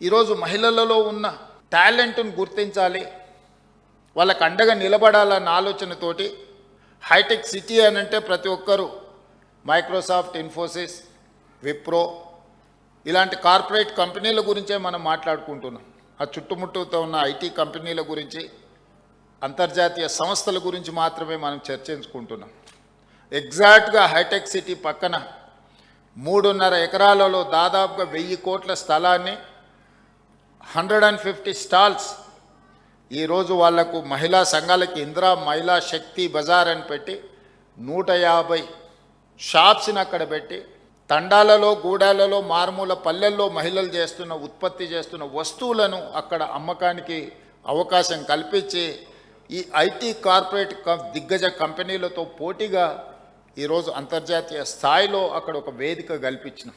ఈరోజు మహిళలలో ఉన్న టాలెంట్ను గుర్తించాలి, వాళ్ళకు అండగా నిలబడాలన్న ఆలోచనతోటి హైటెక్ సిటీ అని అంటే ప్రతి ఒక్కరూ మైక్రోసాఫ్ట్, ఇన్ఫోసిస్, విప్రో ఇలాంటి కార్పొరేట్ కంపెనీల గురించే మనం మాట్లాడుకుంటున్నాం. ఆ చుట్టుముట్టుతో ఉన్న ఐటీ కంపెనీల గురించి, అంతర్జాతీయ సంస్థల గురించి మాత్రమే మనం చర్చించుకుంటున్నాం. ఎగ్జాక్ట్గా హైటెక్ సిటీ పక్కన 3.5 ఎకరాలలో దాదాపుగా 1000 కోట్ల స్థలాన్ని 150 స్టాల్స్ ఈరోజు వాళ్లకు మహిళా సంఘాలకి ఇందిరా మహిళా శక్తి బజార్ అని పెట్టి 150 షాప్స్ని అక్కడ పెట్టి తండాలలో, గూడాలలో, మారుమూల పల్లెల్లో మహిళలు ఉత్పత్తి చేస్తున్న వస్తువులను అక్కడ అమ్మకానికి అవకాశం కల్పించి ఈ ఐటీ కార్పొరేట్ దిగ్గజ కంపెనీలతో పోటీగా ఈరోజు అంతర్జాతీయ స్థాయిలో అక్కడ ఒక వేదిక కల్పించినాం.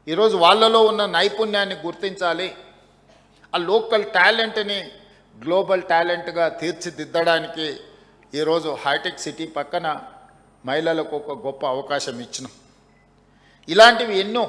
ఈరోజు వాళ్ళలో ఉన్న నైపుణ్యాన్ని గుర్తించాలి, ఆ లోకల్ టాలెంట్ని గ్లోబల్ టాలెంట్గా తీర్చిదిద్దడానికి ఈరోజు హైటెక్ సిటీ పక్కన మహిళలకు ఒక గొప్ప అవకాశం ఇచ్చినాం. ఇలాంటివి ఎన్నో